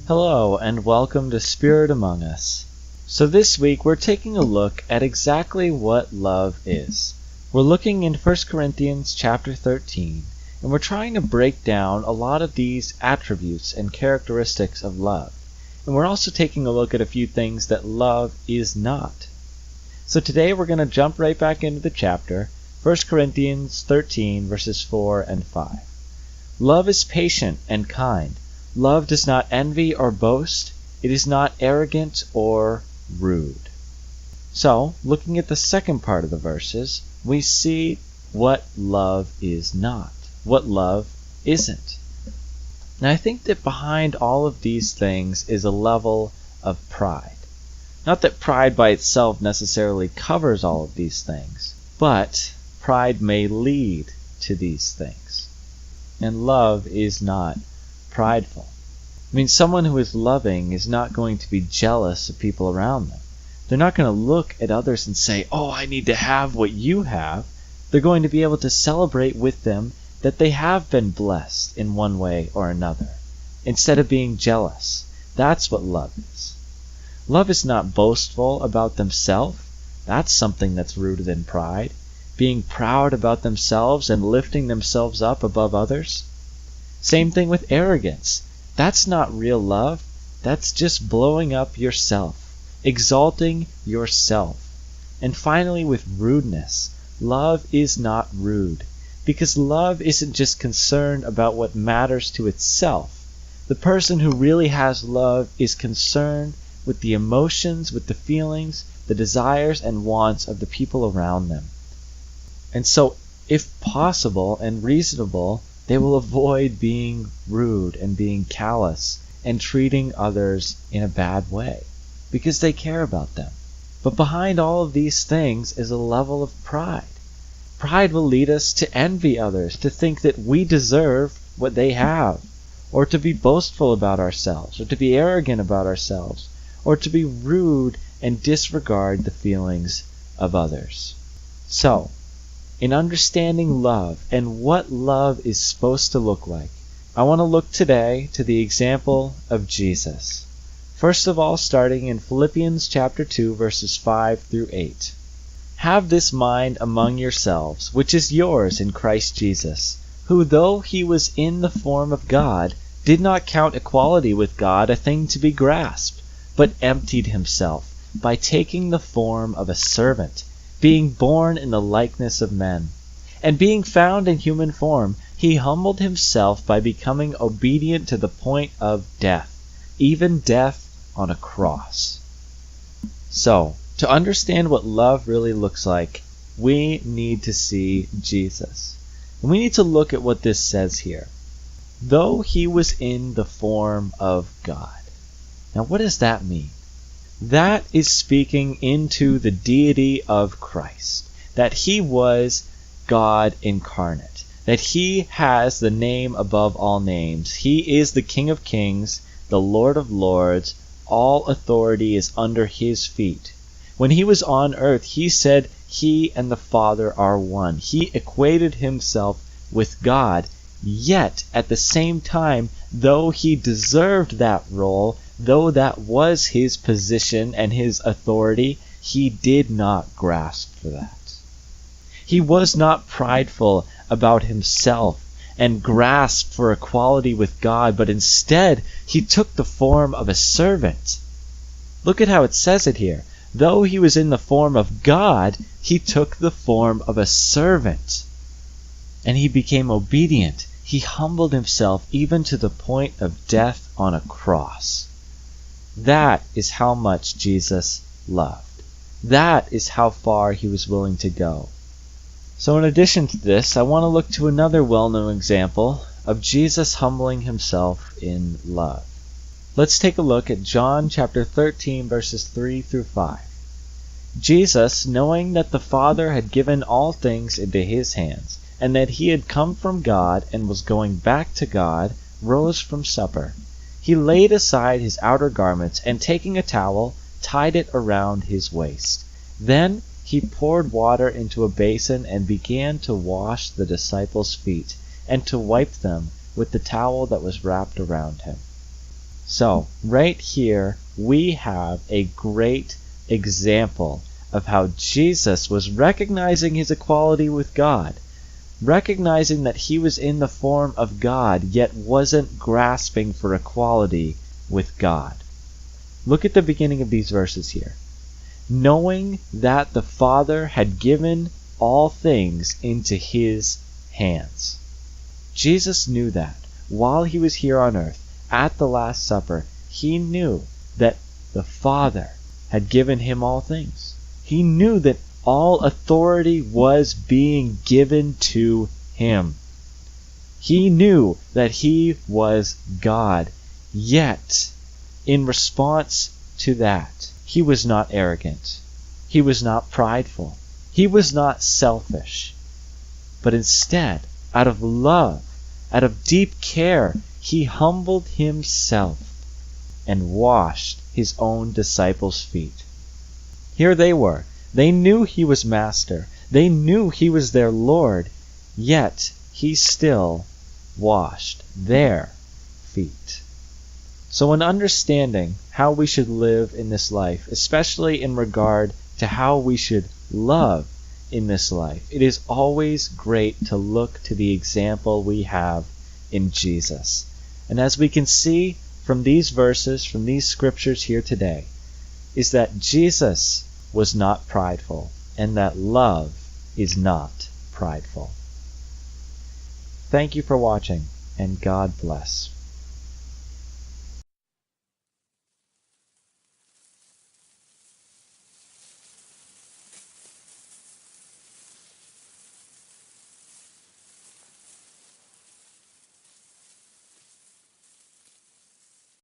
Hello and welcome to Spirit Among Us. So this week we're taking a look at exactly what love is. We're looking in 1 Corinthians chapter 13, and we're trying to break down a lot of these attributes and characteristics of love. And we're also taking a look at a few things that love is not. So today we're going to jump right back into the chapter, 1 Corinthians 13 verses 4 and 5. Love is patient and kind. Love does not envy or boast. It is not arrogant or rude. So, looking at the second part of the verses, we see what love is not, what love isn't. Now, I think that behind all of these things is a level of pride. Not that pride by itself necessarily covers all of these things, but pride may lead to these things. And love is not prideful. I mean, someone who is loving is not going to be jealous of people around them. They're not going to look at others and say, "Oh, I need to have what you have." They're going to be able to celebrate with them that they have been blessed in one way or another, instead of being jealous. That's what love is. Love is not boastful about themselves. That's something that's rooted in pride. Being proud about themselves and lifting themselves up above others. Same thing with arrogance. That's not real love. That's just blowing up yourself, exalting yourself. And finally, with rudeness. Love is not rude, because love isn't just concerned about what matters to itself. The person who really has love is concerned with the emotions, with the feelings, the desires and wants of the people around them. And so, if possible and reasonable, they will avoid being rude and being callous and treating others in a bad way, because they care about them. But behind all of these things is a level of pride. Pride will lead us to envy others, to think that we deserve what they have, or to be boastful about ourselves, or to be arrogant about ourselves, or to be rude and disregard the feelings of others. So, in understanding love and what love is supposed to look like, I want to look today to the example of Jesus. First of all, starting in Philippians chapter 2, verses 5 through 8. Have this mind among yourselves, which is yours in Christ Jesus, who, though he was in the form of God, did not count equality with God a thing to be grasped, but emptied himself by taking the form of a servant, being born in the likeness of men. And being found in human form, he humbled himself by becoming obedient to the point of death, even death on a cross. So, to understand what love really looks like, we need to see Jesus. And we need to look at what this says here. Though he was in the form of God. Now, what does that mean? That is speaking into the deity of Christ, that he was God incarnate, that he has the name above all names. He is the King of Kings, the Lord of Lords. All authority is under his feet. When he was on earth, he said he and the Father are one. He equated himself with God, yet at the same time, though he deserved that role, though that was his position and his authority, he did not grasp for that. He was not prideful about himself and grasped for equality with God, but instead he took the form of a servant. Look at how it says it here. Though he was in the form of God, he took the form of a servant. And he became obedient. He humbled himself even to the point of death on a cross. That is how much Jesus loved. That is how far he was willing to go. So in addition to this, I want to look to another well-known example of Jesus humbling himself in love. Let's take a look at John chapter 13, verses 3 through 5. Jesus, knowing that the Father had given all things into his hands, and that he had come from God and was going back to God, rose from supper. He laid aside his outer garments, and taking a towel, tied it around his waist. Then he poured water into a basin and began to wash the disciples' feet, and to wipe them with the towel that was wrapped around him. So, right here, we have a great example of how Jesus was recognizing his equality with God, recognizing that he was in the form of God, yet wasn't grasping for equality with God. Look at the beginning of these verses here. Knowing that the Father had given all things into his hands. Jesus knew that while he was here on earth, at the Last Supper, he knew that the Father had given him all things. He knew that all authority was being given to him. He knew that he was God. Yet, in response to that, he was not arrogant. He was not prideful. He was not selfish. But instead, out of love, out of deep care, he humbled himself and washed his own disciples' feet. Here they were. They knew he was master. They knew he was their Lord. Yet he still washed their feet. So in understanding how we should live in this life, especially in regard to how we should love in this life, it is always great to look to the example we have in Jesus. And as we can see from these verses, from these scriptures here today, is that Jesus was not prideful, and that love is not prideful. Thank you for watching, and God bless.